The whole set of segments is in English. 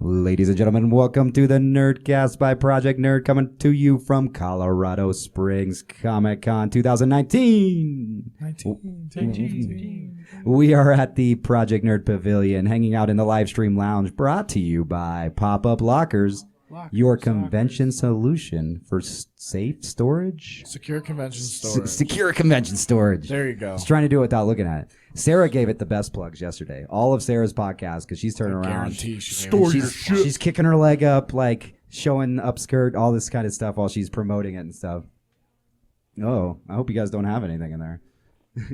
Ladies and gentlemen, welcome to the Nerdcast by Project Nerd, coming to you from Colorado Springs Comic Con 2019. We are at the Project Nerd Pavilion, hanging out in the live stream lounge, brought to you by Pop-Up Lockers, your convention solution for safe storage. Secure convention storage. Secure convention storage. There you go. I was trying to do it without looking at it. Sarah gave it the best plugs yesterday. All of Sarah's podcast, because she's turning around. She's kicking her leg up, like showing upskirt, all this kind of stuff while she's promoting it and stuff. Oh, I hope you guys don't have anything in there.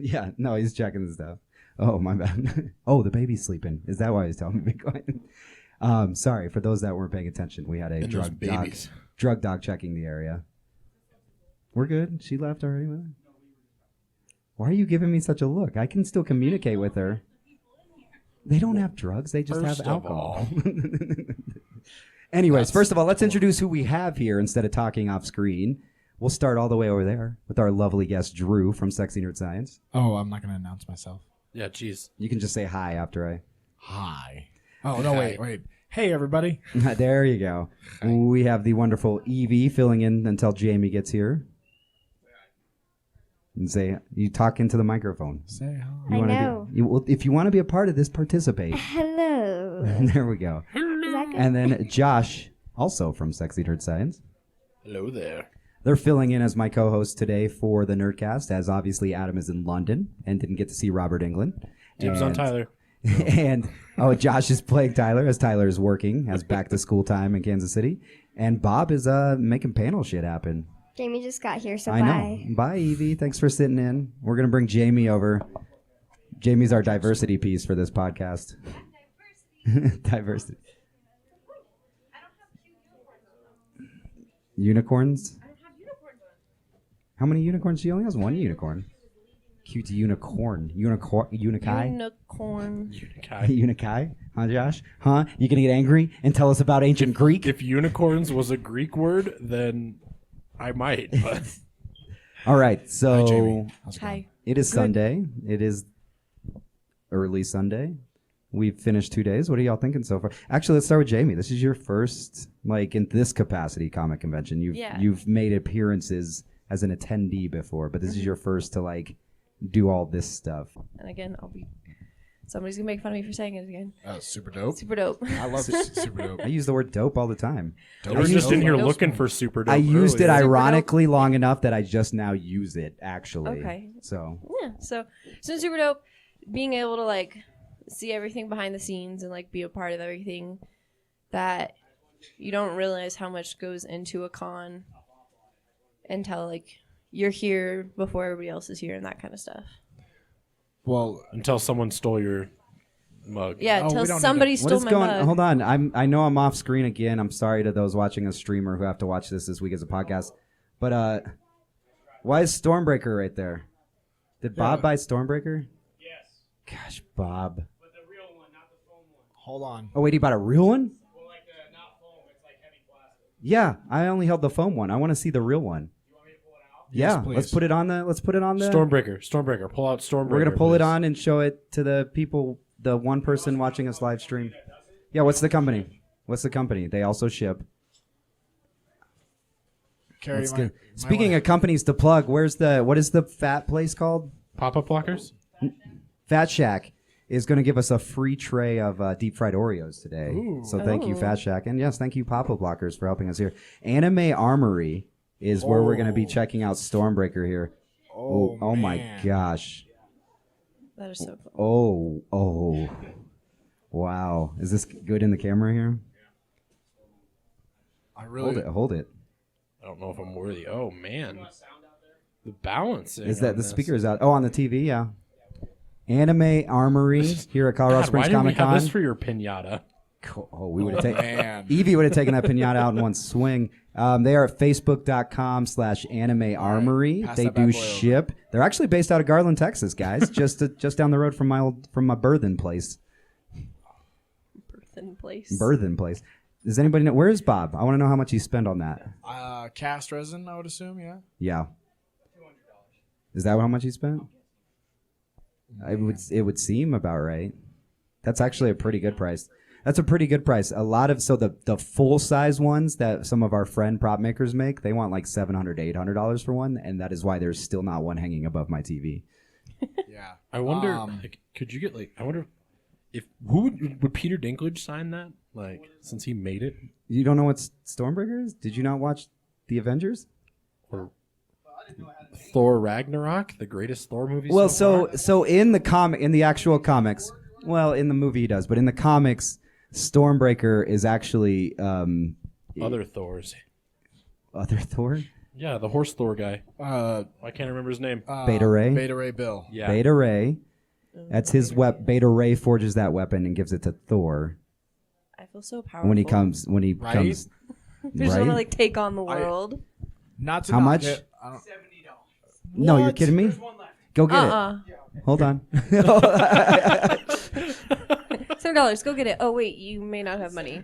Yeah, no, he's checking the stuff. Oh, my bad. Oh, the baby's sleeping. Is that why he's telling me to be quiet? Sorry, for those that weren't paying attention, we had a drug dog checking the area. We're good. She left already with it. Why are you giving me such a look? I can still communicate with her. They don't have drugs. They just have alcohol. Anyways, first of all, let's introduce who we have here instead of talking off screen. We'll start all the way over there with our lovely guest, Dru from SexyNerdScience. Oh, I'm not going to announce myself. Yeah, jeez. You can just say hi after I... Hi. Oh, no, wait. Hey, everybody. There you go. Hi. We have the wonderful Evie filling in until Jamie gets here. And say, you talk into the microphone. Say hi. I know. If you want to be a part of this, participate. Hello. There we go. And then Josh, also from SexyNerdScience. Hello there. They're filling in as my co-host today for the Nerdcast, as obviously Adam is in London and didn't get to see Robert Englund. Dibs on Tyler. And Josh is playing Tyler as Tyler is working, has back to school time in Kansas City. And Bob is making panel shit happen. Jamie just got here, so I know. Bye, Evie. Thanks for sitting in. We're going to bring Jamie over. Jamie's our diversity piece for this podcast. Diversity. I don't have 2 unicorns. Unicorns? I don't have unicorns on. How many unicorns? She only has one unicorn. Cute unicorn. Unikai? Unicorn. Unikai? Huh, Josh? Huh? You going to get angry and tell us about ancient Greek? If unicorns was a Greek word, then I might. But. All right, so Hi, Jamie. Hi. It is Sunday. It is early Sunday. We've finished 2 days. What are y'all thinking so far? Actually, let's start with Jamie. This is your first, like, in this capacity comic convention. You've made appearances as an attendee before, but this is your first to, like, do all this stuff. And again, somebody's going to make fun of me for saying it again. Super dope. Super dope. I love super dope. I use the word dope all the time. I was just in here looking for super dope. I used it earlier. ironically long enough that I just now use it, actually. Okay. So. Yeah. So super dope. Being able to, like, see everything behind the scenes and, like, be a part of everything that you don't realize how much goes into a con until, like, you're here before everybody else is here and that kind of stuff. Well, Until someone stole your mug. Yeah, we until don't somebody What stole is my going? mug. Hold on, I know I'm off screen again. I'm sorry to those watching a streamer who have to watch this week as a podcast. But why is Stormbreaker right there? Did Bob buy Stormbreaker? Yes, Gosh, Bob. but the real one, not the foam one. hold on. Oh wait, he bought a real one? Well, like the not foam, it's like heavy plastic. Yeah, I only held the foam one. I want to see the real one. You want me to pull it out? Yeah, please. let's put it on the. Stormbreaker. Pull out Stormbreaker. We're gonna pull it please. on and show it to the people, the one person watching us live stream. Yeah, what's the company? They also ship. Carrie, Let's get- Speaking of companies to plug, what is the fat place called? Pop-up lockers? Fat Shack is going to give us a free tray of deep fried Oreos today. Ooh. So thank you, Fat Shack. And yes, thank you, Pop-Up Blockers, for helping us here. Anime Armory is where we're going to be checking out Stormbreaker here. Oh my gosh. That is so cool. Oh. Wow. Is this good in the camera here? I really Hold it. I don't know if I'm worthy. Oh, man. The balancing. Is that on the this. speaker is out? Oh, on the TV, yeah. Anime Armory here at Colorado God, Springs why didn't we Comic have Con. this for your pinata? Oh, we would have taken. man. Evie would have taken that pinata out in one swing. They are at facebook.com/Anime Armory. Pass They that bad do boy over. ship. They're actually based out of Garland, Texas, guys. just down the road from my birthing place. Birthing place. Does anybody know where is Bob? I want to know how much he spent on that. Cast resin, I would assume, yeah. Yeah. Is that how much he spent? It would seem about right. That's actually a pretty good price. That's a pretty good price. A lot of the full size ones that some of our friend prop makers make, they want like $700 to $800 for one, and that is why there's still not one hanging above my TV. Yeah. I wonder, could you get I wonder if would Peter Dinklage sign that? Since he made it. You don't know what Stormbreaker is? Did you not watch the Avengers? Or Thor Ragnarok, the greatest Thor movie. Well, so in the actual comics, well, in the movie he does, but in the comics, Stormbreaker is actually other Thors. Other Thor? Yeah, the horse Thor guy. I can't remember his name. Beta Ray. Beta Ray Bill. Yeah. Beta Ray. That's his weapon. Beta Ray forges that weapon and gives it to Thor. I feel so powerful. When he comes, Right? comes, I just want to take on the world. Not to How knock much? it, $70. No, you're kidding me. There's one left. Go get it. Hold on. $7. Go get it. Oh wait, you may not have money.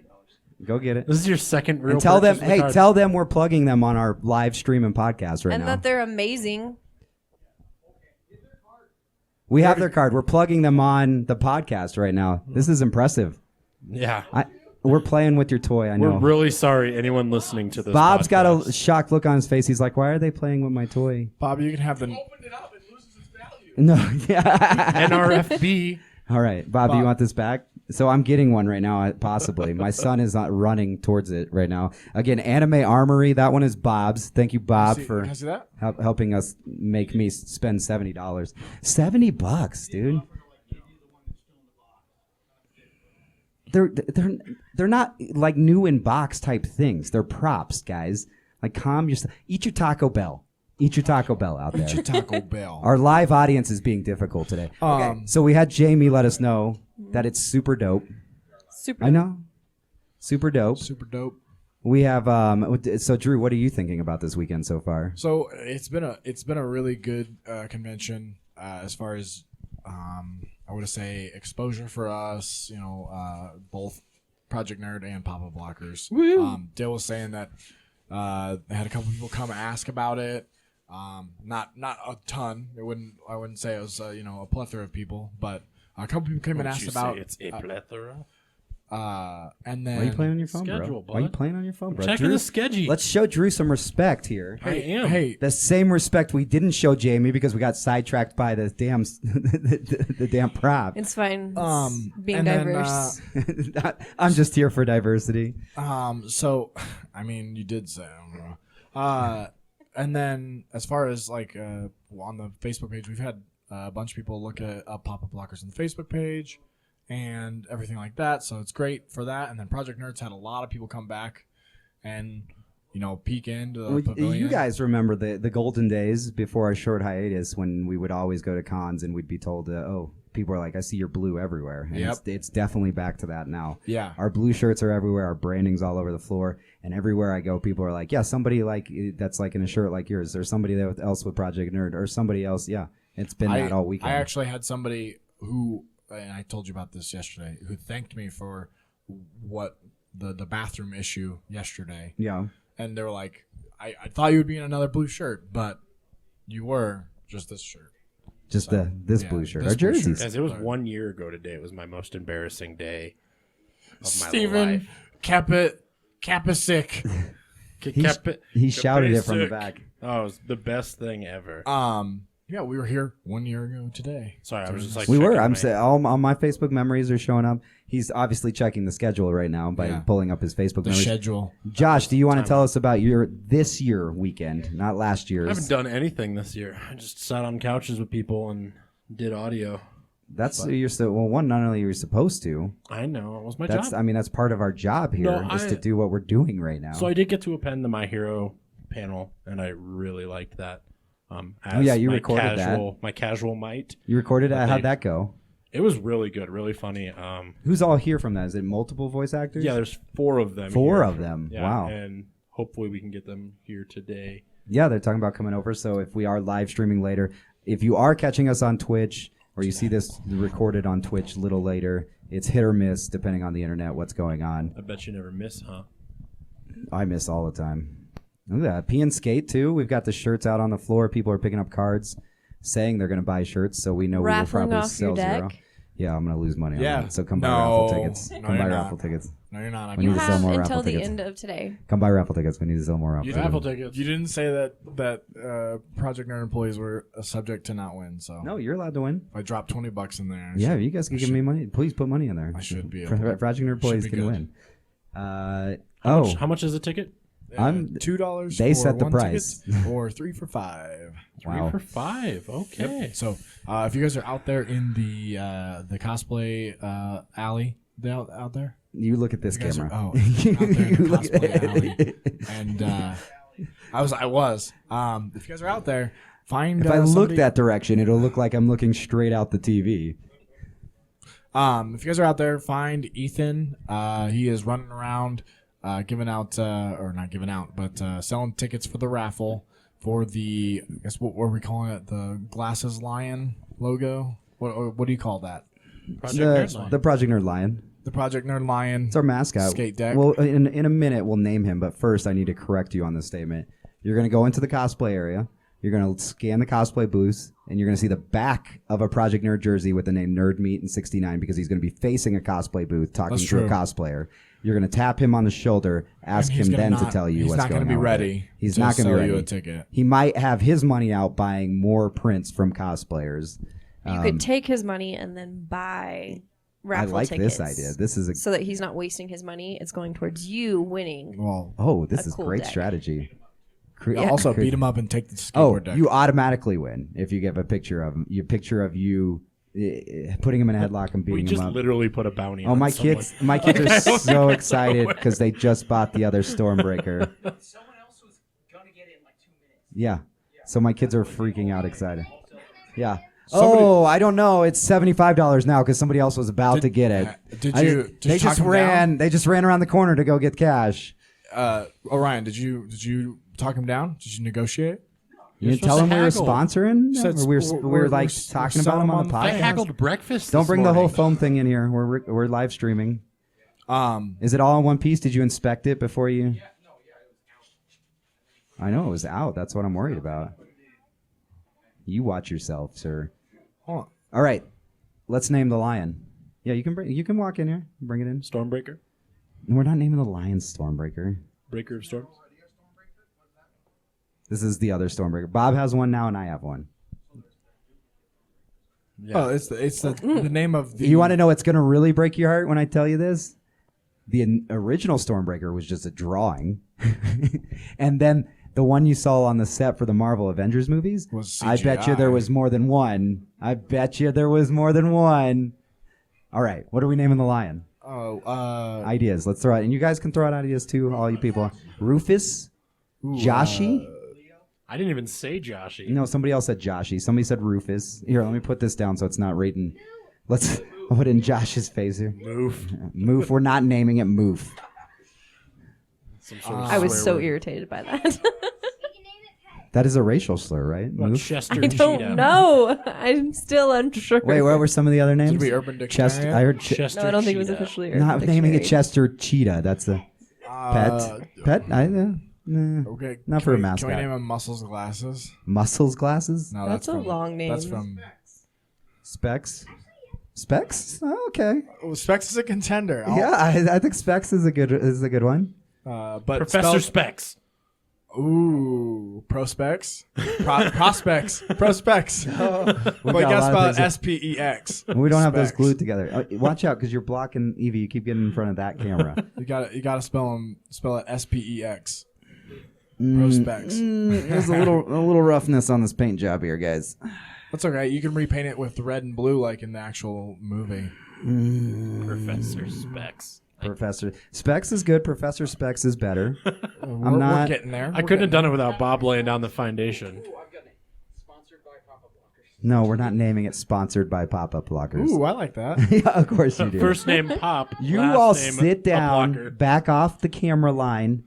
Go get it. This is your second real. And tell them, purchase of the hey, card. tell them we're plugging them on our live stream and podcast right And now. that they're amazing. We have their card. We're plugging them on the podcast right now. This is impressive. Yeah. We're playing with your toy. I know. We're really sorry, anyone listening to this. Bob's got a podcast. shocked look on his face. He's like, "Why are they playing with my toy?" Bob, you can have the. Opened it up, it loses its value. No. Yeah. NRFB. All right, Bob. Do you want this back? So I'm getting one right now, possibly. My son is not running towards it right now. Again, Anime Armory. That one is Bob's. Thank you, Bob, for Can I see that? helping us make me spend $70. $70, dude. They're not like new in box type things. They're props, guys. Like calm yourself. Eat your Taco Bell. Eat your Taco Bell out there. Eat your Taco Bell. Our live audience is being difficult today. So we had Jamie let us know that it's super dope. Super. I know. Super dope. Super dope. We have so Drew, what are you thinking about this weekend so far? So it's been a really good convention as far as I would say exposure for us. Both Project Nerd and Papa Blockers. Dale was saying that they had a couple people come ask about it. Not a ton. I wouldn't say it was a plethora of people, but a couple people came and asked about. It's a plethora. And then Why are you playing on your phone, Schedule, bro? Why are you bud. playing on your phone, bro? Checking Drew, the schedule. let's show Drew some respect here. I am. Hey, The same respect we didn't show Jamie because we got sidetracked by the damn the damn prop. It's fine. Being and then, diverse. I'm just here for diversity. So, I mean, you did say, I don't know. And then as far as on the Facebook page, we've had a bunch of people look at pop-up blockers on the Facebook page and everything like that. So it's great for that. And then Project Nerds had a lot of people come back and, peek into the pavilion. You guys remember the golden days before our short hiatus when we would always go to cons and we'd be told, people are like, I see your blue everywhere. And Yep. it's definitely back to that now. Yeah. Our blue shirts are everywhere. Our branding's all over the floor. And everywhere I go, people are like, yeah, somebody that's like in a shirt like yours. There's somebody else with Project Nerd or somebody else. Yeah, it's been that all weekend. I actually had somebody who, and I told you about this yesterday, who thanked me for what the bathroom issue yesterday. Yeah. And they were like, I thought you would be in another blue shirt, but you were just this shirt. Just this blue shirt. this Our blue shirt. jerseys. Guys, it was 1 year ago today. It was my most embarrassing day of my Steven life. Kapasick. He shouted it from the back. Oh, it was the best thing ever. Yeah, we were here 1 year ago today. Sorry, I was just like We were. checking I'm my- saying all my Facebook memories are showing up. He's obviously checking the schedule right now by pulling up his Facebook The memories. schedule. Josh, do you want to tell us about your this year weekend, not last I haven't year's? done anything this year. I just sat on couches with people and did audio. That's you're so well. One, not only are you supposed to. I know. It was my That's job. I mean that's part of our job here No, is to do what we're doing right now. So I did get to append the My Hero panel, and I really liked that. You my recorded that. My casual might. You recorded it. But How'd they- that go? It was really good, really funny. Who's all here from that? Is it multiple voice actors? Yeah, there's 4 of them. Four here. of them. Yeah, Wow. And hopefully we can get them here today. Yeah, they're talking about coming over. So if we are live streaming later, if you are catching us on Twitch or you see this recorded on Twitch a little later, it's hit or miss depending on the internet what's going on. I bet you never miss, huh? I miss all the time. Look at that. Pee and Skate too. We've got the shirts out on the floor. People are picking up cards saying they're going to buy shirts, so we know we will Raffling probably off sell your zero. deck. Yeah, I'm gonna lose money on Yeah. that. So come buy No. raffle tickets. No, Come buy you're not. raffle tickets. No, you're not. I We You need to sell have more until raffle the tickets. end of today. Come buy raffle tickets. We need to sell more raffle You tickets. raffle tickets. You didn't say that Project Nerd employees were a subject to not win. So No, you're allowed to win. I dropped $20 in there. Yeah, you guys can give me money. Please put money in there. I should be able to. Project Nerd employees Should be can good. win. How much is a ticket? I'm $2. they for set the one price. ticket, or 3 for $5. Wow. 3 for $5. Okay. Yep. So if you guys are out there in the cosplay alley, they out there. You look at this You guys camera. Are, out there in the You look cosplay at- alley, and I was. If you guys are out there, find. If I look somebody- that direction, it'll look like I'm looking straight out the TV. If you guys are out there, find Ethan. He is running around, giving out, or not giving out, but selling tickets for the raffle for the. I guess what were we calling it? The Glasses Lion logo. What do you call that? The Project Nerd Lion. The Project Nerd Lion. It's our mascot. Skate deck. Well, in a minute we'll name him, but first I need to correct you on this statement. You're going to go into the cosplay area. You're going to scan the cosplay booth, and you're going to see the back of a Project Nerd jersey with the name Nerd Meat and 69 because he's going to be facing a cosplay booth talking That's to a true. cosplayer. You're going to tap him on the shoulder, ask And he's him gonna then not- to tell you he's what's not going gonna on. be with ready it. He's to not going to sell be you ready. a ticket. He might have his money out buying more prints from cosplayers. You could take his money and then buy I raffle like tickets. this idea. This is a so that he's not wasting his money. It's going towards you winning. Well, this a is cool great deck. strategy. also beat him up and take the Oh, skateboard deck. you automatically win if you give a picture of him. Your picture of you putting him in a headlock and We beating just him up. literally put a bounty Oh, on my someone. kids! My kids are so excited because they just bought the other Stormbreaker. Someone else was gonna get it in like 2 minutes. Yeah, so my kids are freaking out, excited. Yeah. Somebody- Oh, I don't know. It's $75 now because somebody else was about to get it. Did I- you? They just ran. They just ran around the corner to go get cash. Orion, did you talk him down? Did you negotiate? You didn't supposed tell to them we were haggle. sponsoring. Said Or we were like we're talking about selling them on the on the I podcast. haggled breakfast. Don't this bring the whole morning. foam thing in here. We're live streaming. Is it all in one piece? Did you inspect it before you? I know it was out. That's what I'm worried about. You watch yourself, sir. Hold on. All right, let's name the lion. Yeah, you can walk in here. Bring it in. Stormbreaker. We're not naming the lion Stormbreaker. Breaker of storms. This is the other Stormbreaker. Bob has one now, and I have one. Oh, it's the name of the. You want to know what's going to really break your heart when I tell you this? The original Stormbreaker was just a drawing. And then the one you saw on the set for the Marvel Avengers movies, Was I bet you CGI. there was more than one. I bet you there was more than one. All right, what are we naming the lion? Ideas. Let's throw out. And you guys can throw out ideas too, all you people. Rufus? Joshi? I didn't even say Joshy. No, somebody else said Joshi. Somebody said Rufus. Here, let me put this down so it's not rating. Let's put in Josh's face here. Move. Moof. We're not naming it Moof. Some sort of I was swear so word. irritated by that. That is a racial slur, right? What, Moof? Chester I don't Cheetah. know. I'm still unsure. Wait, what were some of the other names? Did we Urban Chester. Dictionary? I heard Chester No, I don't think it was Cheetah. officially. not Urban naming it Dictionary. Chester Cheetah. That's the pet. Pet? Nah. Okay. Not can for a we- mascot. Can we name him Muscles Glasses? Muscles glasses? No, That's a from, long name. That's from. Specs? Specs? Oh, okay. Oh, Specs is a contender. Yeah, I think Specs is a good one. But Professor spelled- Specs. Ooh, prospects, prospects, prospects. We've Well, got a guess lot of about things SPEX. We don't have those Specs. glued together. Watch out, because you're blocking Evie. You keep getting in front of that camera. You gotta spell it SPEX. Prospects. There's a little roughness on this paint job here, guys. That's okay. You can repaint it with red and blue like in the actual movie. Professor Specs. Professor Specs is good. Professor Specs is better. We're getting there. I couldn't have done it without Bob laying down the foundation. No, we're not naming it sponsored by pop-up blockers. Ooh, I like that. Yeah, of course you do. First name Pop. you last all name sit a down, blocker. back off the camera line.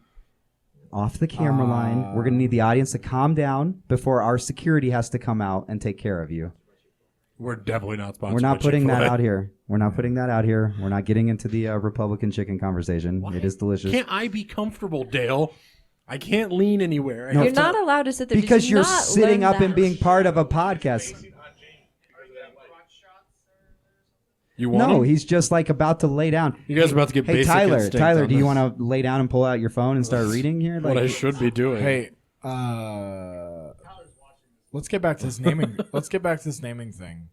Off the camera line. We're going to need the audience to calm down before our security has to come out and take care of you. We're definitely not sponsored. We're not by putting that Chick-fil-A. out here. We're not putting that out here. We're not getting into the Republican chicken conversation. Why It is delicious. Can't I be comfortable, Dale? I can't lean anywhere. I No, have You're to- not allowed to sit there. Did Because you you're not sitting learn up and that? being part of a podcast. You want No, him? he's just like about to lay down. You guys are about to get Hey, basic Tyler, instinct Tyler, on do you this. want to lay down and pull out your phone and start reading here? What Like, I should be doing. Hey, let's get back to this naming. Let's get back to this naming thing.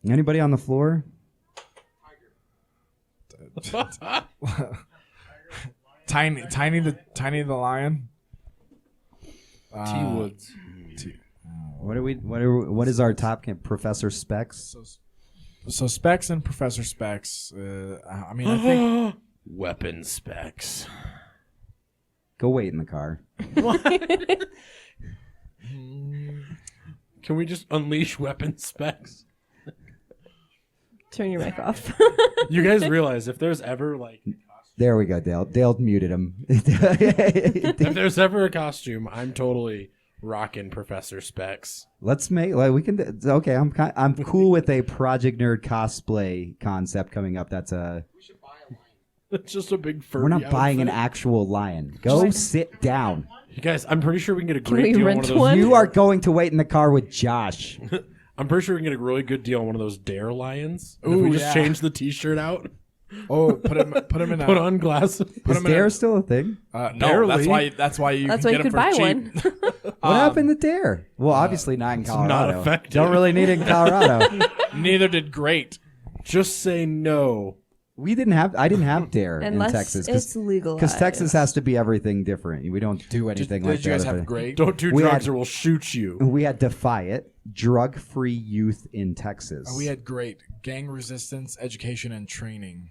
anybody on the floor? Tiny the lion. T Woods. What is our top camp? Professor Specs? So Specs and Professor Specs. I mean, I think Weapon specs. Go wait in the car. Can we just unleash weapon specs? Turn your mic off. You guys realize if there's ever like There we go, Dale. Dale muted him. if there's ever a costume, I'm totally rocking Professor Specs. Let's make we can. Okay, I'm cool with a Project Nerd cosplay concept coming up. That's a. It's just a big furry We're not buying an outfit. actual lion. Go sit down. You guys, I'm pretty sure we can get a Can great we deal on rent one of those. one? You are going to wait in the car with Josh. I'm pretty sure we can get a really good deal on one of those Dare lions. And if Ooh, we just yeah. change the T-shirt out, put him in a put on glasses. Put Is him in Dare a- still a thing? no. Barely. That's why you That's can why you get could him buy for cheap. one. What happened to Dare? Well, obviously not in Colorado. not effective. Don't really need it in Colorado. Neither did Great. Just say no. I didn't have Dare Unless in Texas it's legal. because Texas has to be everything different. We don't do anything like Did you guys that. have Great? Don't do We drugs had- or we'll shoot you. We had Defy It, drug-free youth in Texas. We had Great. Gang resistance, education, and training.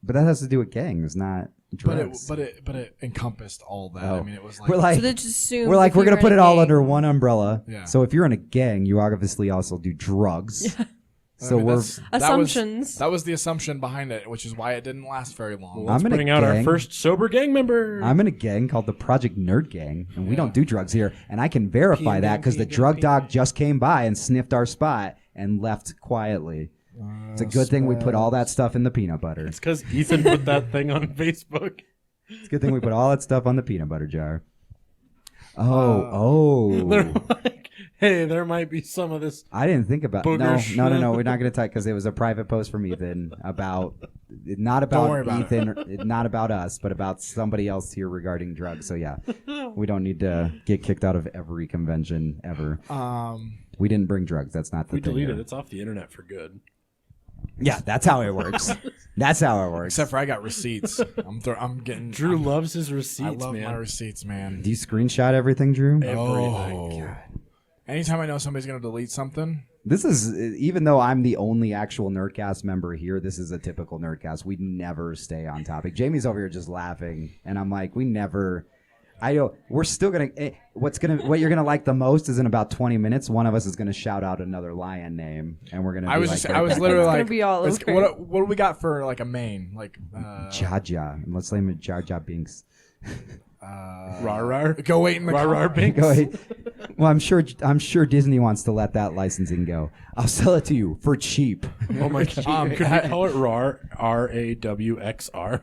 But that has to do with gangs, not drugs. But it encompassed all that. Oh. I mean, it was like we're like, So they just assume we're if going you to were put in it a all gang- under one umbrella. Yeah. So if you're in a gang, you obviously also do drugs. So I mean, we're. Assumptions. That was the assumption behind it, which is why it didn't last very long. I'm in a Putting out our gang. first sober gang member. I'm in a gang called the Project Nerd Gang, and we don't do drugs here. And I can verify that because the drug dog just came by and sniffed our spot and left quietly. It's a good thing we put all that stuff in the peanut butter. It's because Ethan put that thing on Facebook. It's a good thing we put all that stuff on the peanut butter jar. Oh. They're like, hey, there might be some of this. I didn't think about Booger no. shit. We're not going to talk because it was a private post from Ethan about not about worry about Ethan, not about us, but about somebody else here regarding drugs. So yeah, we don't need to get kicked out of every convention ever. We didn't bring drugs. That's not the We thing. deleted here. it. It's off the internet for good. Yeah, that's how it works. That's how it works. Except for I got receipts. I'm getting. Drew loves his receipts, I love man. my receipts, man. Do you screenshot everything, Drew? Everything. Anytime I know somebody's gonna delete something, This is, even though I'm the only actual Nerdcast member here, this is a typical Nerdcast. We never stay on topic. Jamie's over here just laughing, and I'm like, we never. We're still gonna. What you're gonna like the most is in about 20 minutes. One of us is gonna shout out another lion name, and we're gonna. I was literally It's gonna like, be all it's- over. what do we got for like a main? Like Jaja. Let's name it Jaja Binks. Rar rar. go wait in the Rar car. rar binks. Go ahead. Well, I'm sure Disney wants to let that licensing go. I'll sell it to you for cheap. Oh my god. Could we call it rar? RAWXR.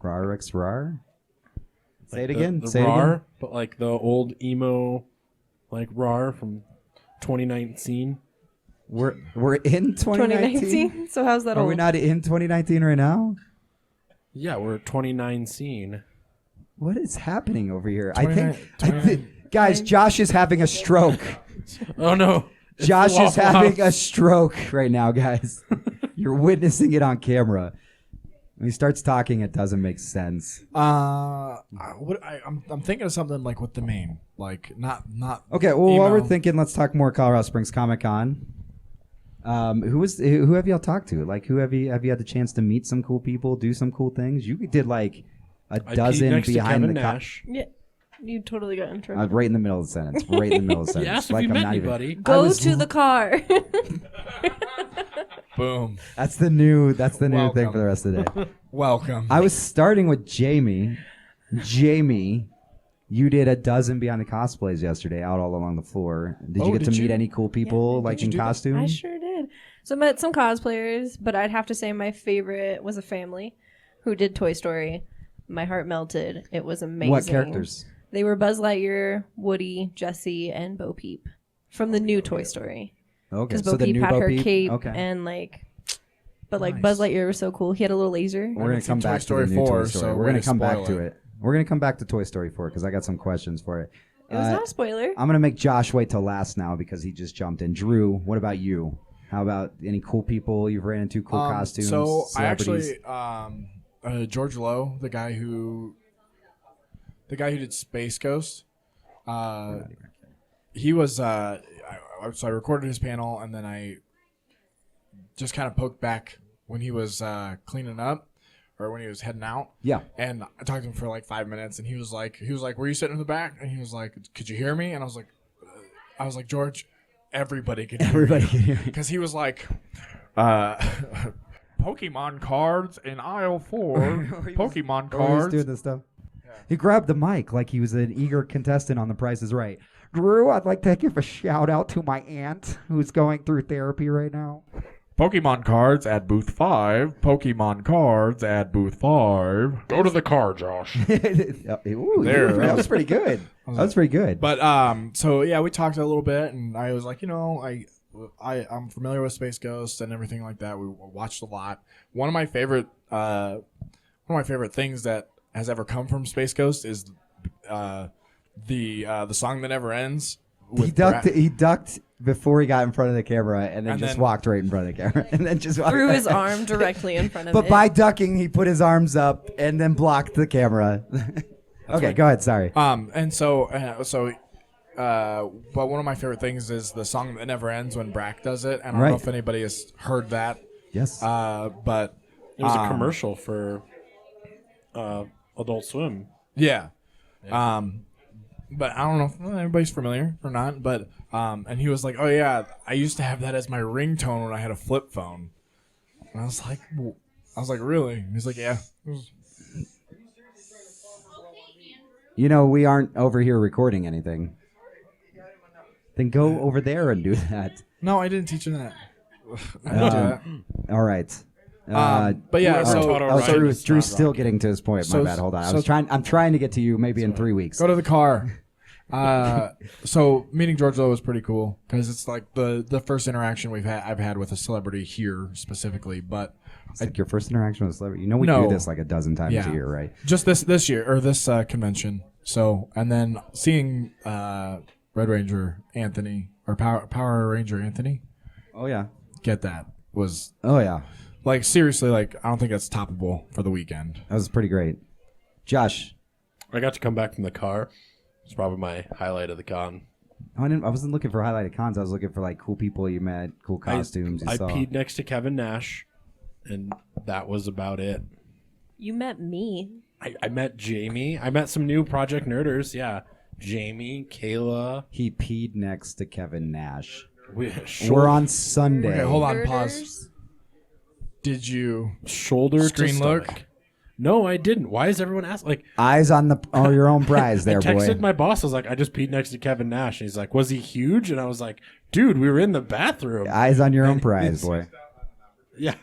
Rarx rar. Say it The- again. The Say it rar, again. but like the old emo, like rar from 2019. We're in 2019. 2019. So how's that Are old? we not in 2019 right now? Yeah, we're at 2019. What is happening over here? 29 Guys, Josh is having a stroke. Oh no. It's Josh the is Waffle having House. a stroke right now, guys. You're witnessing it on camera. When he starts talking, it doesn't make sense. I'm thinking of something like with the name, like not. Okay, well, while we're emo. thinking, let's talk more Colorado Springs Comic Con. Who have y'all talked to? Like, who have you had the chance to meet some cool people, do some cool things? You did like a I peed dozen next to behind Kevin the Nash. Yeah, you totally got intro. right in the middle of the sentence. Right in the middle of the sentence. You asked if Like you I'm met not even- anybody. Go to the car. Boom. That's the new thing Welcome. for the rest of the day. Welcome. I was starting with Jamie. Jamie, you did a dozen Beyond the Cosplays yesterday out all along the floor. Did you Oh, get to did meet you? any cool people like in costume? I sure did. So I met some cosplayers, but I'd have to say my favorite was a family who did Toy Story. My heart melted. It was amazing. What characters? They were Buzz Lightyear, Woody, Jessie, and Bo Peep from the new Toy Story. Okay, Because so Bo the Peep new had Bo her Peep? cape Okay. and like, but like Nice. Buzz Lightyear was so cool. He had a little laser. We're gonna come Toy back to Story the new 4, Toy Story. so We're way gonna to come back spoil to it. it. We're gonna come back to Toy Story 4 because I got some questions for it. It was not a spoiler. I'm gonna make Josh wait till last now because he just jumped in. Drew, what about you? How about any cool people you've ran into? Cool costumes? So I celebrities? actually, George Lowe, the guy who did Space Ghost, he was. So I recorded his panel, and then I just kind of poked back when he was cleaning up, or when he was heading out. Yeah. And I talked to him for like 5 minutes, and he was like, "Were you sitting in the back?" And he was like, "Could you hear me?" And I was like, "George, everybody could hear Everybody you." can hear. Because he was like, Pokemon cards in aisle 4. Pokemon Oh, he was cards. doing this stuff. He grabbed the mic like he was an eager contestant on The Price is Right. Drew, I'd like to give a shout out to my aunt who's going through therapy right now. Pokemon cards at booth 5. Pokemon cards at booth 5. Go to the car, Josh. Ooh, There. that was pretty good. That was pretty good. But so yeah, we talked a little bit, and I was like, I'm familiar with Space Ghost and everything like that. We watched a lot. One of my favorite things that has ever come from Space Ghost is the song that never ends. He ducked before he got in front of the camera and then And just then- walked right in front of the camera and then just walked Threw right his arm directly in front of But it. by ducking, he put his arms up and then blocked the camera. Okay, go ahead. Sorry. And so but one of my favorite things is the song that never ends when Brack does it. And I don't Right. know if anybody has heard that. Yes. But It was a commercial for Adult Swim. yeah. But I don't know if everybody's familiar or not. But and he was like, "Oh yeah, I used to have that as my ringtone when I had a flip phone." And I was like, "Really?" And he's like, "Yeah." You know, we aren't over here recording anything. Then go over there and do that. No, I didn't teach him that. I didn't do that. All right. But yeah, whoever taught our Ryan is Drew's not still rocking. getting to his point. So- My bad. Hold on. so- I'm trying to get to you maybe in 3 weeks. Go to the car. So meeting George Lowe was pretty cool because it's like the first interaction I've had with a celebrity here specifically, but It's like your first interaction with a celebrity. You know, we No. do this like a dozen times Yeah. a year, right? just this year or this convention. So and then seeing Red Ranger Anthony or Power Ranger Anthony, Oh yeah. get that was Oh yeah. like seriously like I don't think that's toppable for the weekend. That was pretty great. Josh, I got to come back from the car. It's probably my highlight of the con. I wasn't looking for highlighted cons. I was looking for like cool people you met, cool costumes you I saw. peed next to Kevin Nash, and that was about it. You met me. I met Jamie. I met some new Project Nerders. Yeah, Jamie, Kayla. He peed next to Kevin Nash. We, We're on Sunday. Okay, hold on, Girders. pause. Did you shoulder Screen to look? stomach. No, I didn't. Why is everyone asking? Like, Eyes on your own prize there, I texted boy. my boss. I was like, I just peed next to Kevin Nash. And he's like, was he huge? And I was like, dude, we were in the bathroom. Eyes on your own prize, boy. Yeah.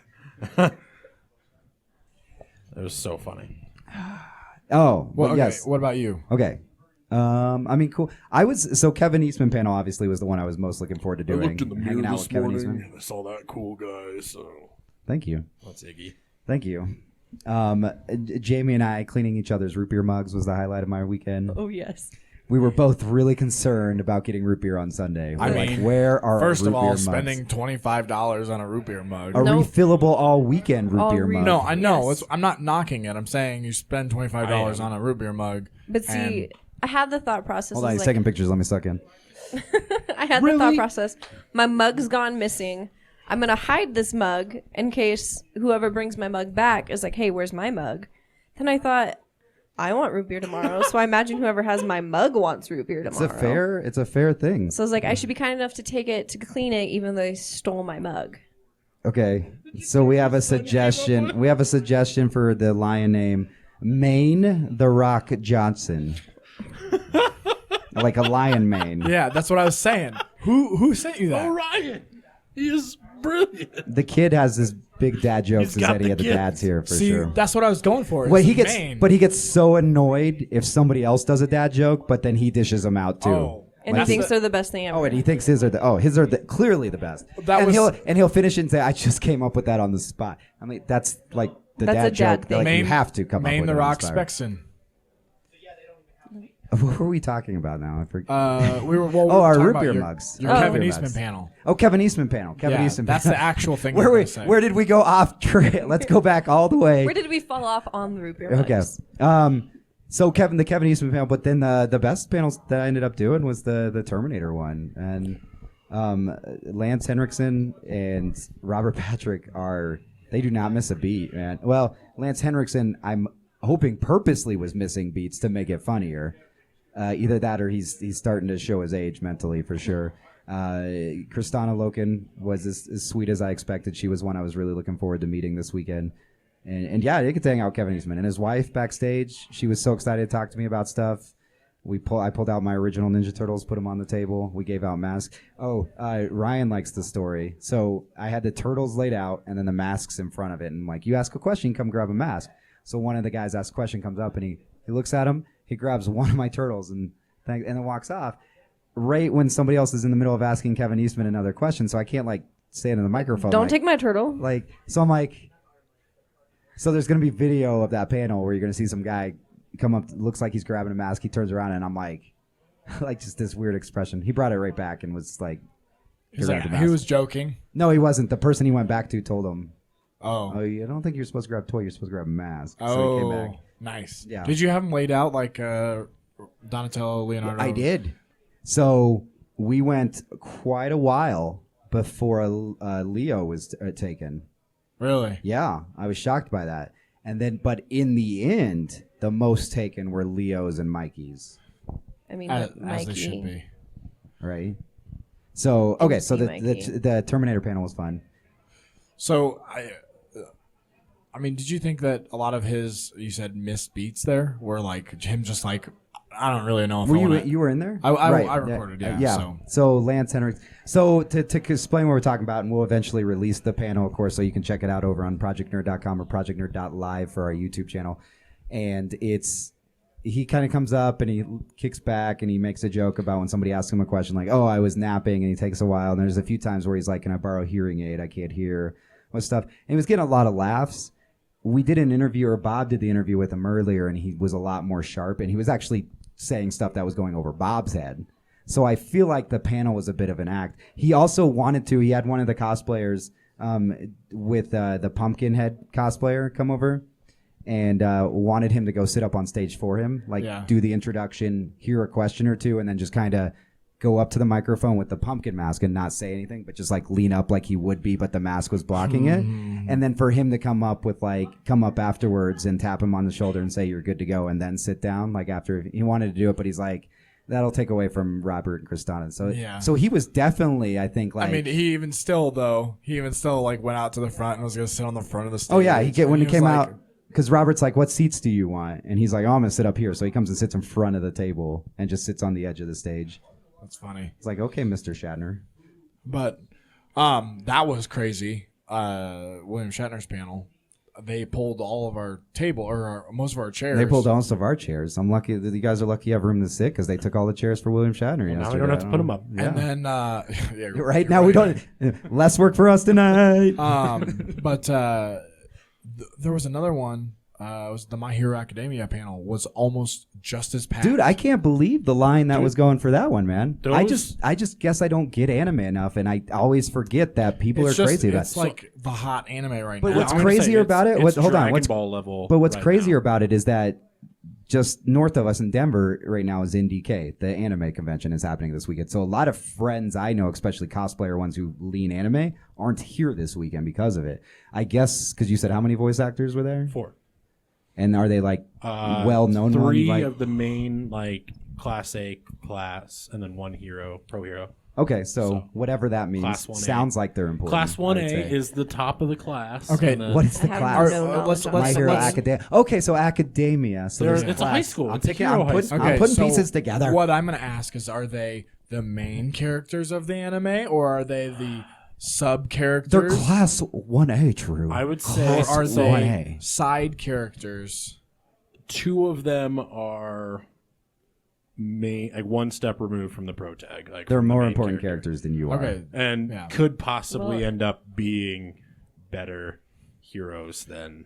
It was so funny. Oh, well, but okay, yes. what about you? Okay. I mean, cool. So Kevin Eastman panel obviously was the one I was most looking forward to doing. Hanging out with Kevin Eastman. I saw that cool guy. So Thank you. that's Iggy. Thank you. Jamie and I cleaning each other's root beer mugs was the highlight of my weekend. Oh yes. We were both really concerned about getting root beer on Sunday. I We're like, mean, where are First our root of all, beer mugs? spending $25 on a root beer mug. A Nope. refillable all weekend root All beer mug. No, I know. Yes. I'm not knocking it. I'm saying you spend $25 on a root beer mug. But see, and- I had the thought process. Hold on, was he's like, taking pictures. Let me suck in. I had the thought process. My mug's gone missing. I'm gonna hide this mug in case whoever brings my mug back is like, "Hey, where's my mug?" Then I thought, I want root beer tomorrow, so I imagine whoever has my mug wants root beer tomorrow. It's a fair thing. So I was like, I should be kind enough to take it to clean it, even though they stole my mug. Okay, so we have a suggestion. We have a suggestion for the lion name, Maine the Rock Johnson, like a lion mane. Yeah, that's what I was saying. Who sent you that? Ryan, he is brilliant. The kid has this big dad jokes. He's Is got that he the had the kids. dads here for See, sure. that's what I was going for. But It's he gets, Maine. but he gets so annoyed if somebody else does a dad joke, but then he dishes them out too. Oh. And he thinks they're the best thing ever. Oh, and he thinks his are clearly the best. He'll finish it and say, "I just came up with that on the spot." I mean, that's like the That's dad a dad joke. thing. Like, you have to come up with the it. Rock Inspired. Spexon. What were we talking about now? I forget. We were our talking root about beer your- mugs. Your Oh. Kevin Beer Eastman mugs. panel. Oh, Kevin Eastman panel. Yeah, Eastman that's panel. the actual thing. Where did we go off trail? Let's go back all the way. Where did we fall off on the root beer Okay. mugs? So the Kevin Eastman panel, but then the best panels that I ended up doing was the Terminator one, and Lance Henriksen and Robert Patrick they do not miss a beat, man. Well, Lance Henriksen, I'm hoping purposely was missing beats to make it funnier. Either that or he's starting to show his age mentally for sure. Kristana Loken was as sweet as I expected. She was one I was really looking forward to meeting this weekend. And yeah, you get to hang out with Kevin Eastman and his wife backstage. She was so excited to talk to me about stuff. I pulled out my original Ninja Turtles, put them on the table. We gave out masks. Oh, Ryan likes the story. So I had the turtles laid out and then the masks in front of it. And like, you ask a question, come grab a mask. So one of the guys asks a question, comes up, and he looks at him. He grabs one of my turtles and then walks off. Right when somebody else is in the middle of asking Kevin Eastman another question, so I can't like say it in the microphone. Don't take my turtle. So I'm like, so there's gonna be video of that panel where you're gonna see some guy come up, looks like he's grabbing a mask. He turns around and I'm like just this weird expression. He brought it right back and was like, he was joking. No, he wasn't. The person he went back to told him, "Oh, I don't think you're supposed to grab a toy. You're supposed to grab a mask." Oh, so he came back. Nice. Yeah. Did you have them laid out like Donatello, Leonardo? I did. So we went quite a while before Leo was taken. Really? Yeah, I was shocked by that. And then, but in the end, the most taken were Leo's and Mikey's. I mean, As Mikey. they should be. Right. So okay, so Mikey. the Terminator panel was fun. So I mean, did you think that a lot of his, you said, missed beats there were like him just like, I don't really know if You were in there? I recorded, yeah. So Lance Henrik. So to explain what we're talking about, and we'll eventually release the panel, of course, so you can check it out over on projectnerd.com or projectnerd.live for our YouTube channel. And he kind of comes up and he kicks back and he makes a joke about when somebody asks him a question like, "Oh, I was napping," and he takes a while. And there's a few times where he's like, "Can I borrow a hearing aid? I can't hear." What stuff. And he was getting a lot of laughs. We did an interview, or Bob did the interview with him earlier, and he was a lot more sharp, and he was actually saying stuff that was going over Bob's head. So I feel like the panel was a bit of an act. He also he had one of the cosplayers with the Pumpkinhead cosplayer come over and wanted him to go sit up on stage for him, do the introduction, hear a question or two, and then just kind of go up to the microphone with the pumpkin mask and not say anything, but just like lean up like he would be, but the mask was blocking it. And then for him to come up afterwards and tap him on the shoulder and say, "You're good to go," and then sit down, like after he wanted to do it, but he's like, that'll take away from Robert and Kristana. So he was definitely, I think, like, I mean, he even still like went out to the front and was going to sit on the front of the stage. Oh yeah, when he came out, because Robert's like, "What seats do you want?" And he's like, "Oh, I'm going to sit up here." So he comes and sits in front of the table and just sits on the edge of the stage. That's funny. It's like, okay, Mr. Shatner. But that was crazy. William Shatner's panel. They pulled all of our table, or most of our chairs. They pulled most of our chairs. I'm lucky that you guys are lucky you have room to sit because they took all the chairs for William Shatner yesterday. Now we don't have to put them up. Yeah. And then, right now we don't. Less work for us tonight. But there was another one. It was the My Hero Academia panel. Was almost just as packed. Dude, I can't believe the line that was going for that one, man. I Those- just guess I don't get anime enough, and I always forget that people are crazy about it. It's like the hot anime right But now. what's crazier about it? It's Hold on. Dragon Ball level. But what's right crazier now. about it is that just north of us in Denver right now is NDK. The anime convention is happening this weekend. So a lot of friends I know, especially cosplayer ones who lean anime, aren't here this weekend because of it. I guess because you said how many voice actors were there? 4. And are they like well-known? 3 one, like, of the main class A class, and then 1 hero, pro hero. Okay, so whatever that means, Class 1A. sounds like they're important. Class I would 1A say. is the top of the class. Okay, and then What is the I have class? no knowledge let's- on My let's- Hero let's- Academia. Okay, so academia. So there's it's a class. high school. I'm It's a picking. hero I'm high putting, school. I'm putting so pieces together. What I'm going to ask is, are they the main characters of the anime, or are they the sub characters? They're class 1A, True. I would say or are they 1A. side characters? 2 of them are one step removed from the pro tag. Like They're from the more main important character. characters than you are. Okay. And Yeah. could possibly Well- end up being better heroes than.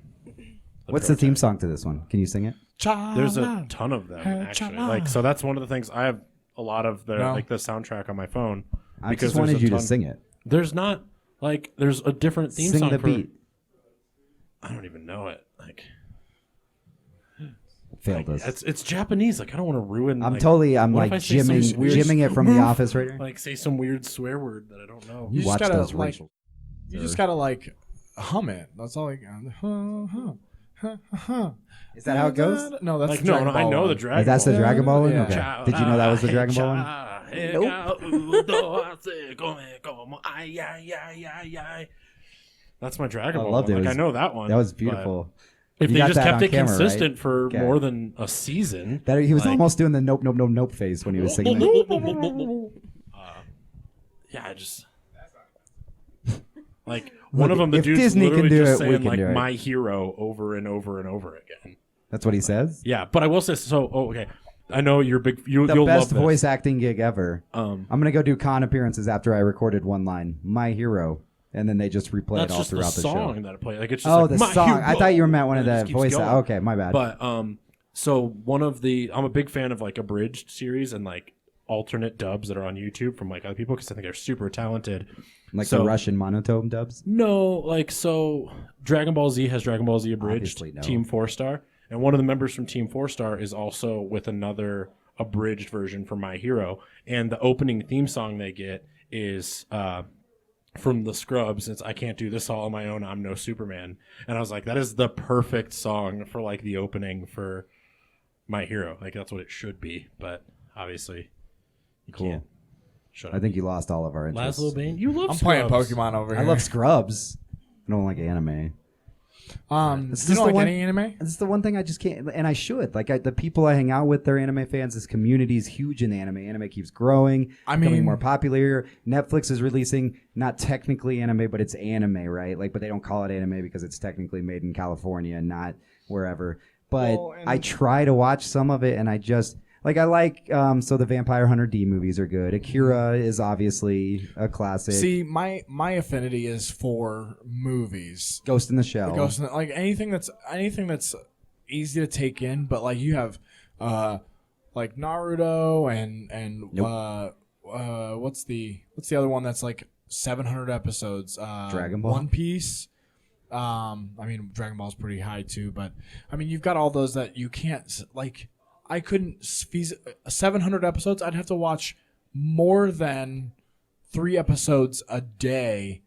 What's pro the theme tag. song to this one? Can you sing it? There's a ton of them actually. Like so, that's one of the things I have a lot of the No. like the soundtrack on my phone. I because just wanted there's a you to ton- sing it. There's not like there's a different theme Sing song the for. beat. I don't even know it. Like Failed us. it's Japanese. Like I don't want to ruin. I'm like, what if I like say some jimming weird- it from The Office right here. like say some weird swear word that I don't know. You just Watch gotta, those like, racial. You just gotta like hum it. That's all. Like, Is that how it goes? No, that's Like the no, Dragon I Ball know one. the Dragon. That's the Ball. Dragon Ball one? Yeah. Okay. Did you know that was the Dragon Ball one? That's my Dragon I Ball loved one. it. Like I know that one. That was but beautiful. If You they got just that kept on it camera, consistent right? for Okay. more than a season, That he was like- almost doing the nope face when he was singing it. yeah, I just like one of them. The if dude's Disney can literally do just it, we saying can like do it. "my hero" over and over and over again. That's what he says. Yeah, but I will say so. Oh, okay. I know you're big. You'll The love best this. voice acting gig ever. I'm gonna go do con appearances after I recorded one line, "My hero," and then they just replay That's it all just the throughout the song show. that I play. Like it's just Oh, like, the "My song. I hero," thought you meant one of and it the just keeps voice. going. Okay, my bad. But so one of the I'm a big fan of like abridged series and like alternate dubs that are on YouTube from like other people because I think they're super talented. like so- the Russian monotone dubs. No, like so Dragon Ball Z has Dragon Ball Z abridged, Obviously, no. Team 4-Star, and one of the members from Team 4-Star is also with another abridged version for My Hero, and the opening theme song they get is from the Scrubs. It's I Can't Do This All on My Own, I'm No Superman. And I was like, that is the perfect song for like the opening for My Hero. Like that's what it should be, but obviously you Cool. can't. Shut up. I think you lost all of our interest. Laszlo Bane, you love I'm Scrubs. playing Pokemon over here. I love Scrubs. I don't like anime. This This you is don't the like one- any anime? This is the one thing I just can't, and I should. Like the people I hang out with, they're anime fans. This community is huge in anime. Anime keeps growing, I becoming mean- more popular. Netflix is releasing not technically anime, but it's anime, right? Like, but they don't call it anime because it's technically made in California and not wherever. But Well, and- I try to watch some of it, and I just like so the Vampire Hunter D movies are good. Akira is obviously a classic. See, my affinity is for movies. Ghost in the Shell. Like anything that's easy to take in, but like you have like Naruto and what's the other one that's like 700 episodes? Dragon Ball? One Piece. I mean Dragon Ball's pretty high too, but I mean you've got all those that you can't like. I couldn't 700 episodes. I'd have to watch more than 3 episodes a day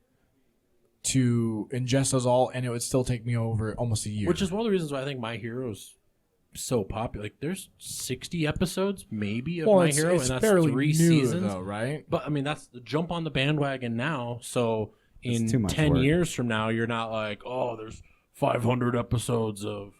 to ingest those all, and it would still take me over almost a year. Which is one of the reasons why I think My Hero's so popular. Like, there's 60 episodes, maybe, of My Hero, it's and that's fairly 3 new, seasons. though, right? But, I mean, that's the jump on the bandwagon now. So, in It's too much 10 work. years from now, you're not like, oh, there's 500 episodes of...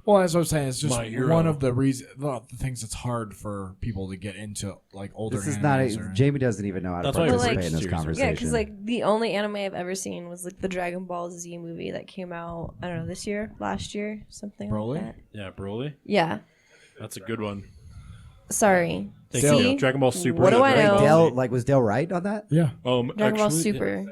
Well, as I was saying, it's just My Hero. one of the reasons, the things that's hard for people to get into, like older. This is not. animes or- Jamie doesn't even know how to That's why I participate like- in this Yeah, conversation. Yeah, because like the only anime I've ever seen was like the Dragon Ball Z movie that came out. I don't know, this year, last year, something Broly? like that. Yeah, Broly. Yeah. That's a good one. Sorry. Thank See? you. Dragon Ball Super. What do I Dragon know? Ball Dale, Z. was Dale right on that? Yeah. Dragon Ball Actually, Super.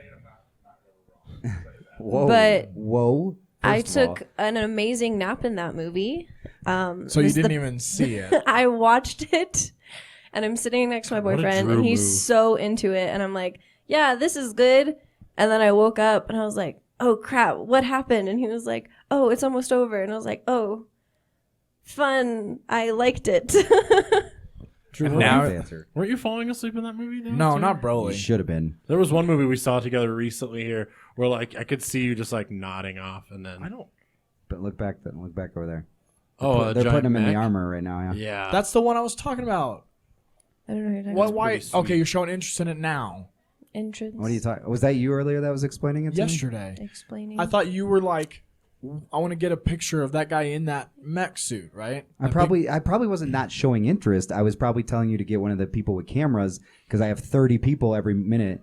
Whoa. But- whoa. I First of all, took an amazing nap in that movie. So you this is didn't the- even see it. I watched it, and I'm sitting next to my What a boyfriend, Drew and he's move. so into it, and I'm like, "Yeah, this is good." And then I woke up, and I was like, "Oh crap, what happened?" And he was like, "Oh, it's almost over." And I was like, "Oh, fun. I liked it." Drew, And weren't now- you- answer. weren't you falling asleep in that movie? Though, No, too? not You Broly. should have been. There was one movie we saw together recently here where, like, I could see you just, like, nodding off, and then... I don't. But look back over there. Oh, They're putting him in the mech? armor right now. Yeah. Yeah. That's the one I was talking about. I don't know who you're talking What? about. Why? pretty sweet. Okay, you're showing interest in it now. Entrance. What are you talking? Was that you earlier that was explaining it to me? Yesterday, Explaining. I thought you were like, I want to get a picture of that guy in that mech suit, right? I probably wasn't not showing interest. I was probably telling you to get one of the people with cameras because I have 30 people every minute.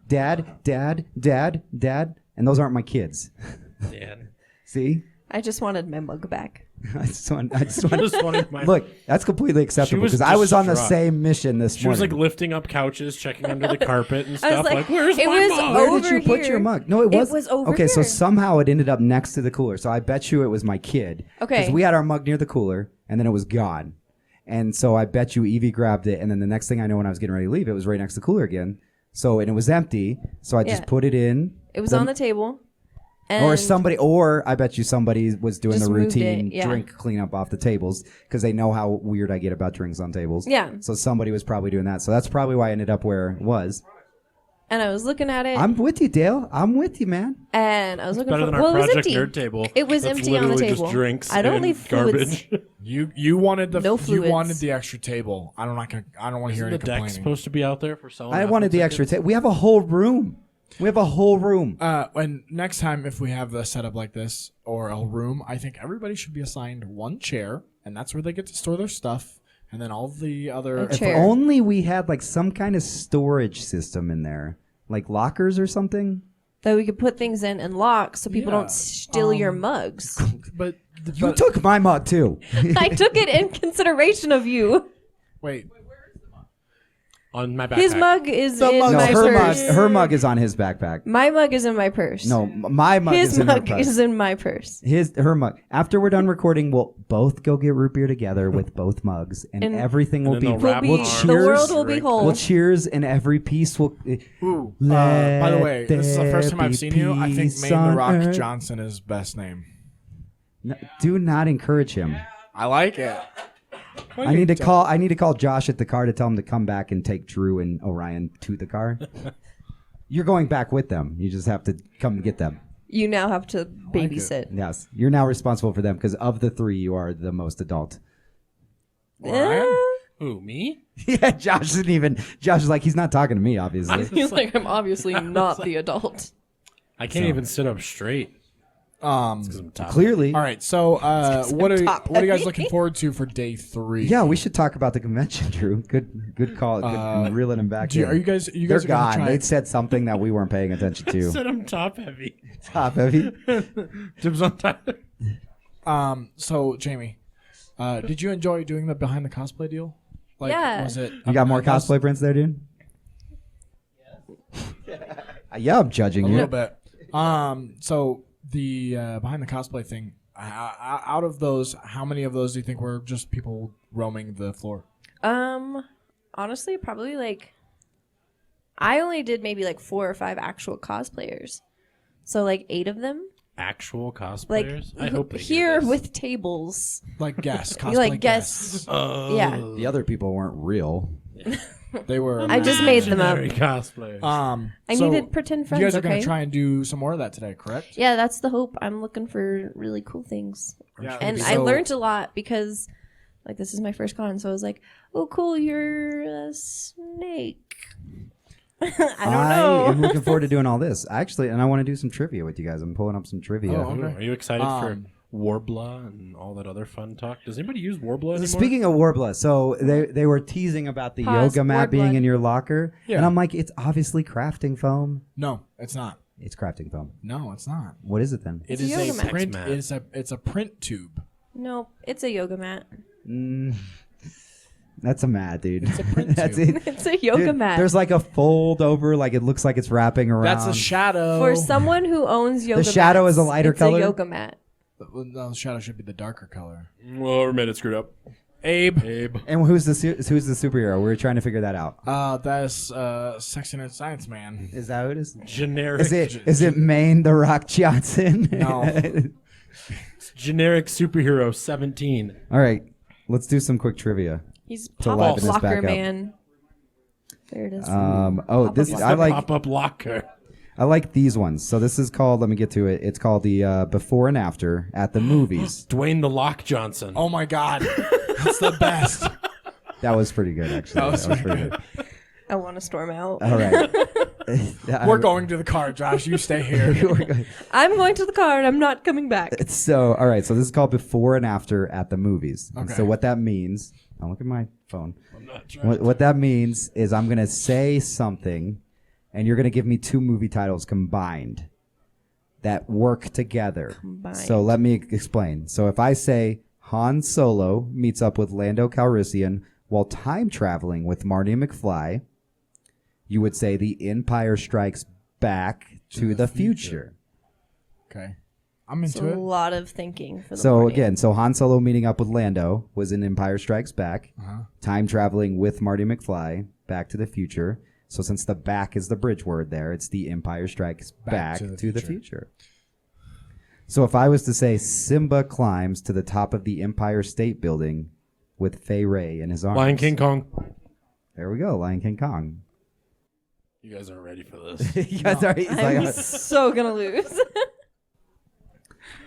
Dad, and those aren't my kids. Yeah. See? I just wanted my mug back. I just want my look. That's completely acceptable was because I was on the distraught. same mission this She was morning. like lifting up couches, checking under the carpet and I was stuff. like, Where's it my was mug? Where over did you put here. your mug? No, it was over okay. So here. somehow it ended up next to the cooler. So I bet you it was my kid. Okay. Because we had our mug near the cooler, and then it was gone. And so I bet you Evie grabbed it, and then the next thing I know, when I was getting ready to leave, it was right next to the cooler again. So and it was empty. So I just Yeah. put it in. It was on the table. And Or I bet you somebody was doing Just the moved routine it, yeah. drink cleanup off the tables because they know how weird I get about drinks on tables. Yeah. So somebody was probably doing that. So that's probably why I ended up where it was. And I was looking at it. I'm with you, Dale. I'm with you, man. And I was looking Better for. than our Well, it was Project empty. Nerd table. It was That's empty on the literally table. Just drinks I don't and leave fluids. garbage. You wanted the No you fluids. wanted the extra table. I don't want to hear Isn't any the deck complaining. supposed to be out there for selling? I wanted the extra. We have a whole room. And next time, if we have the setup like this or a room, I think everybody should be assigned one chair, and that's where they get to store their stuff. And then all the other. A If chair. only we had like some kind of storage system in there, like lockers or something. That we could put things in and lock so people Yeah. don't steal your mugs. But You took my mug too. I took it in consideration of you. wait. on my backpack. His mug is The in mug- No, my her mug. purse. Her mug is on his backpack. My mug is in my purse. No, my mug His is in her mug purse. is in my purse. Her mug. After we're done recording, we'll both go get root beer together with both mugs, and And- everything will then be. they'll wrap Will be, We'll the cheers. world will be Drink. whole. We'll cheers, and every piece will. Ooh. Let By the way, this is the first time there I've seen you. I think be Maine the peace Rock on earth. Johnson is best name. No, do not encourage him. I like it. I need to call Josh at the car to tell him to come back and take Dru and Orion to the car. You're going back with them. You just have to come get them. You now have to babysit. Yes, you're now responsible for them because of the three, you are the most adult. Orion? Who, me? Yeah, Josh isn't even. Josh is like, he's not talking to me, obviously. He's like, I'm obviously not the adult. I can't even sit up straight. 'Cause I'm top. Clearly. All right. So, what are top you guys heavy. looking forward to for day 3? Yeah, we should talk about the convention, Dru. Good call. Good reeling him back in. Are you guys? You They're guys are gonna gone. try. They said something that we weren't paying attention to. Said I'm top heavy. Top heavy. Dibs on Tyler. So Jamie, did you enjoy doing the behind the cosplay deal? Like, Yeah. Was it? You got more cosplay prints there, dude? Yeah, I'm judging A you. little bit. So the behind the cosplay thing. Out of those, how many of those do you think were just people roaming the floor? Honestly, probably like I only did maybe like 4 or 5 actual cosplayers. So like 8 of them. Actual Like cosplayers? I hope they here do this. with tables. Like guests, cosplay You like guests. Yeah. The other people weren't real. They were. I just made them up. Generic cosplay. I so needed pretend friends, You guys are okay? gonna try and do some more of that today, correct? Yeah, that's the hope. I'm looking for really cool things. Yeah. And I learned a lot because like this is my first con, so I was like, "Oh cool, you're a snake." I don't know. am looking forward to doing all this. Actually, and I want to do some trivia with you guys. I'm pulling up some trivia. Oh, Ooh, okay. are you excited for Warbla and all that other fun talk? Does anybody use Warbla anymore? Speaking of Warbla, so they were teasing about the Pause, yoga mat being Warbla. in your locker. Yeah. And I'm like, it's obviously crafting foam. No, it's not. It's crafting foam. No, it's not. What is it then? It It's a is yoga a mat. print. Mat. It's a print tube. No, it's a yoga mat. That's a mat, dude. It's a print That's tube. it. It's a yoga Dude, mat. There's like a fold over, like it looks like it's wrapping around. That's a shadow. For someone who owns yoga shadow mats, is a lighter it's color? a yoga mat. No, the shadow should be the darker color. Well, we made it screwed up. Abe. And who's the superhero? We're trying to figure that out. That's SexyNerdScience man. Is that who it is? Generic. Is it Maine the Rock Johnson? No. Generic superhero 17. All right, let's do some quick trivia. He's To pop liven up this back locker up. man. There it is. This Pop-up I like. Pop-up locker. I like these ones. So this is called. Let me get to it. It's called the before and after at the movies. Dwayne the Lock Johnson. Oh my God, that's the best. That was pretty good, actually. That was pretty good. I want to storm out. All right. We're going to the car, Josh. You stay here. I'm going to the car and I'm not coming back. So, all right. So this is called before and after at the movies. And Okay. so what that means, I'll look at my phone. I'm not trying. What that means is I'm going to say something and you're going to give me 2 movie titles combined that work together. Combined. So let me explain. So if I say Han Solo meets up with Lando Calrissian while time traveling with Marty McFly, you would say The Empire Strikes Back to the future. Okay. I'm It's into a it. lot of thinking for the So morning. again, Han Solo meeting up with Lando was in Empire Strikes Back. Time traveling with Marty McFly, Back to the Future. So since the back is the bridge word there, it's The Empire Strikes Back to the future. So if I was to say Simba climbs to the top of the Empire State Building with Fay Ray in his arms. Lion King Kong. There we go, Lion King Kong. You guys aren't ready for this. You guys are. He's I'm like, so gonna lose.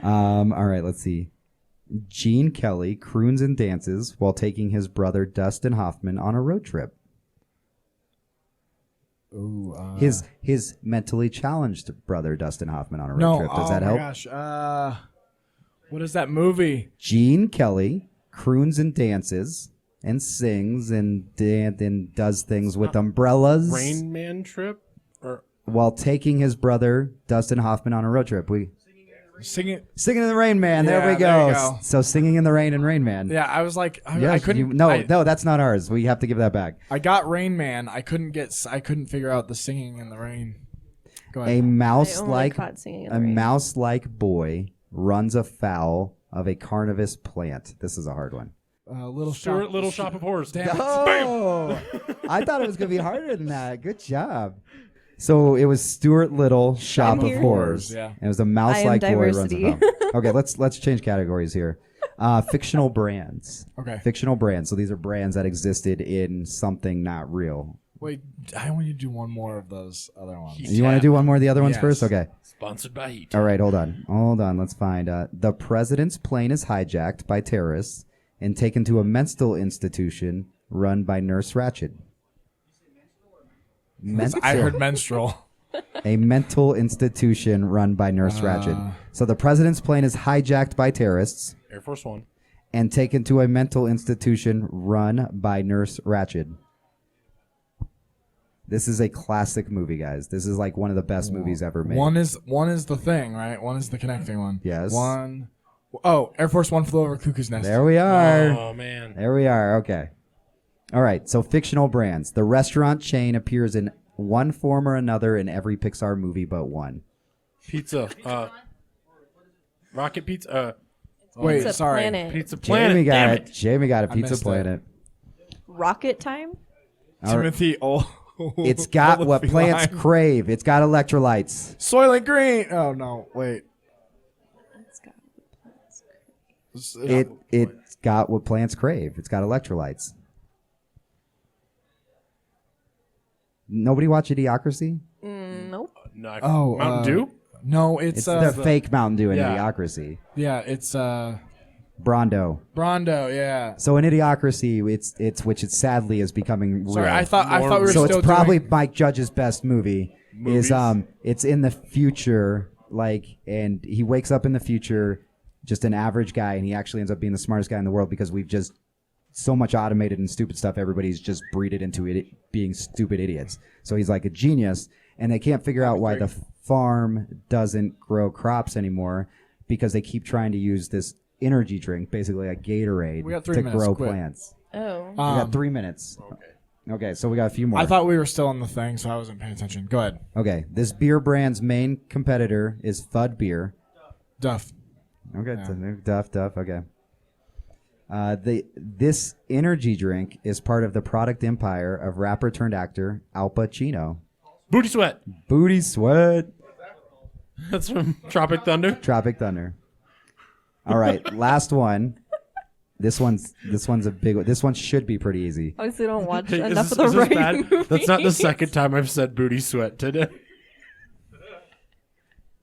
all right, let's see. Gene Kelly croons and dances while taking his brother Dustin Hoffman on a road trip. Ooh, His mentally challenged brother Dustin Hoffman on a road no, trip. Does that help? Gosh. What is that movie? Gene Kelly croons and dances and sings and does things with umbrellas Rain Man trip? Or while taking his brother Dustin Hoffman on a road trip. Singing Singing in the Rain Man. Yeah, there we there go. you go. So Singing in the Rain and Rain Man. Yeah, I was like, I Yes, couldn't. no, that's not ours. We have to give that back. I got Rain Man. I couldn't figure out the singing in the rain. Go A ahead. I only mouse-like caught Singing in the Rain. mouse-like boy runs afoul of a carnivorous plant. This is a hard one. Little Stuart Little Shop of Horrors. Damn it. Oh, I thought it was going to be harder than that. Good job. So it was Stuart Little, Shop I'm of here. Horrors. Yeah. And it was a mouse-like I am boy runs diversity. afoul. Okay, let's change categories here. Fictional brands. Okay. Fictional brands. So these are brands that existed in something not real. Wait, I want you to do one more of those other ones. You want to do one more of the other ones Yes. first? Okay. Sponsored by Heat. All right, hold on. Let's find. The president's plane is hijacked by terrorists and taken to a mental institution run by Nurse Ratched. I heard menstrual. A mental institution run by Nurse Ratched. So the president's plane is hijacked by terrorists Air Force One. and taken to a mental institution run by Nurse Ratched. This is a classic movie, guys. This is like one of the best movies ever made. One is the thing, right? One is the connecting one. Yes. One. Oh, Air Force One flew over Cuckoo's Nest. There we are. Oh, man. There we are. Okay. All right. So fictional brands. The restaurant chain appears in one form or another in every Pixar movie but one. Pizza. Rocket Pizza. Wait, Pizza sorry. Planet. Pizza Planet. Jamie got Damn it. Jamie got it. I Pizza missed it. Planet. Rocket Time? All right. Timothy. It's got what plants crave. It's got electrolytes. Soylent Green. Oh no! Wait. It's got what plants crave. It's got electrolytes. Nobody watch Idiocracy? Nope. No, Oh, Mountain Dew? No, It's it's the fake Mountain Dew in Yeah. Idiocracy. yeah, it's Brondo. Brondo. Yeah. So in Idiocracy, it's which it sadly is becoming real. Sorry, I thought we were So still it's probably doing, Mike Judge's best movie. Movies? Is it's in the future, and he wakes up in the future, just an average guy, and he actually ends up being the smartest guy in the world because we've just so much automated and stupid stuff. Everybody's just breeded into being stupid idiots. So he's like a genius, and they can't figure out why the farm doesn't grow crops anymore because they keep trying to use this energy drink, basically a Gatorade, We got 3 to minutes, grow quick. plants. Oh. We got 3 minutes. Okay, so we got a few more. I thought we were still on the thing, so I wasn't paying attention. Go ahead. Okay, this beer brand's main competitor is Fudd Beer. Duff. Okay, so Duff. Okay. This energy drink is part of the product empire of rapper turned actor Al Pacino. Booty Sweat. Booty Sweat. That's from Tropic Thunder. Tropic Thunder. All right, last one. This one's a big one. This one should be pretty easy. Obviously, don't watch Hey, enough is of the this right bad? movies. That's not the second time I've said Booty Sweat today.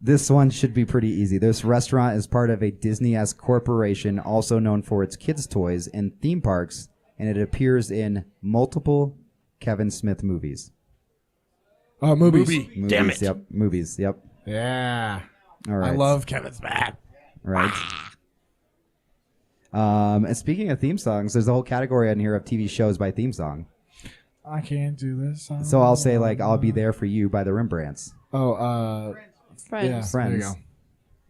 This one should be pretty easy. This restaurant is part of a Disney-esque corporation, also known for its kids' toys and theme parks, and it appears in multiple Kevin Smith movies. Oh, movies. Movie. Damn it. Yep. Movies. Yep. Yeah. All right. I love Kevin Smith. Right. And speaking of theme songs, there's a whole category in here of TV shows by theme song. I can't do this. So I'll say like "I'll Be There for You" by the Rembrandts, Friends. yeah. Friends, There you go.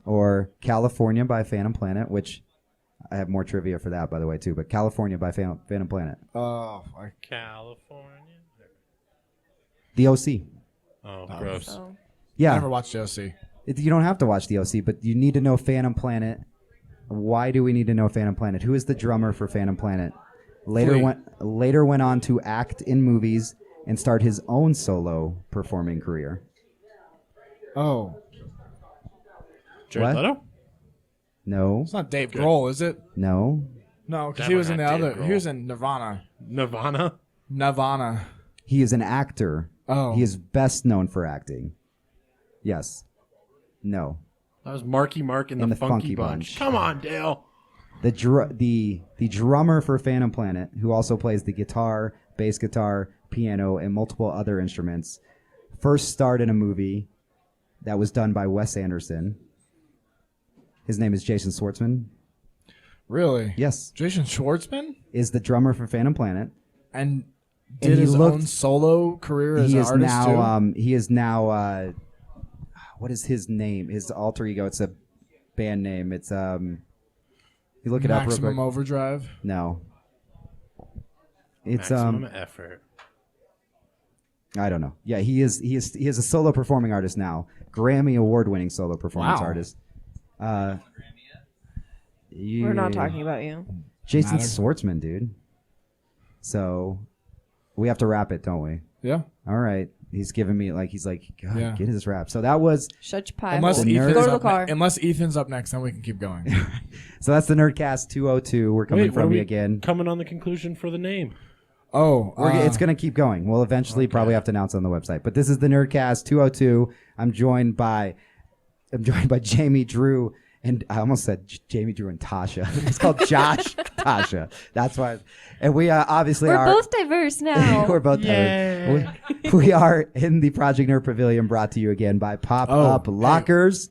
or "California" by Phantom Planet, which I have more trivia for that, by the way, too. But California by Phantom Planet. California. The OC. Oh, gross. Oh. I Yeah. never watched OC. You don't have to watch the OC, but you need to know Phantom Planet. Why do we need to know Phantom Planet? Who is the drummer for Phantom Planet? Later went on to act in movies and start his own solo performing career. Oh, Jared What? Leto? No. it's not Dave Grohl, is it? No. No, because he was in the Definitely not other. Dave He Grohl. was in Nirvana. Nirvana? He is an actor. Oh, He is best known for acting. Yes. No. That was Marky Mark and In the the Funky Funky Bunch. Bunch. Come on, Dale. The drummer for Phantom Planet, who also plays the guitar, bass guitar, piano, and multiple other instruments, first starred in a movie that was done by Wes Anderson. His name is Jason Schwartzman. really? Yes. Jason Schwartzman Is the drummer for Phantom Planet. and And did he his looked- own solo career as He an is artist now too. he is now what is his name? His alter ego. It's a band name. It's you look it up real Maximum quick. Overdrive. No. It's Maximum effort. I don't know. Yeah, he is a solo performing artist now. Grammy award winning solo performance Wow. artist. We're not talking about you. Jason Matter. Schwartzman, dude. So we have to wrap it, don't we? Yeah. All right. He's giving me he's like, God, Yeah. get his rap. So that was Shut your pie. Unless hole. The Ethan's nerd- Go to the up car. unless Ethan's up next, then we can keep going. so that's the Nerdcast 202. We're coming Wait, what are from we you again. coming on the conclusion for the name? Oh, It's going to keep going. We'll eventually probably have to announce on the website. But this is the Nerdcast 202. I'm joined by Jamie, Dru, and I almost said Jamie, Dru, and Tasha. It's called Josh, Tasha. That's why. And we obviously We're are. both diverse now. We're both we are in the Project Nerd Pavilion, brought to you again by Pop Up Lockers.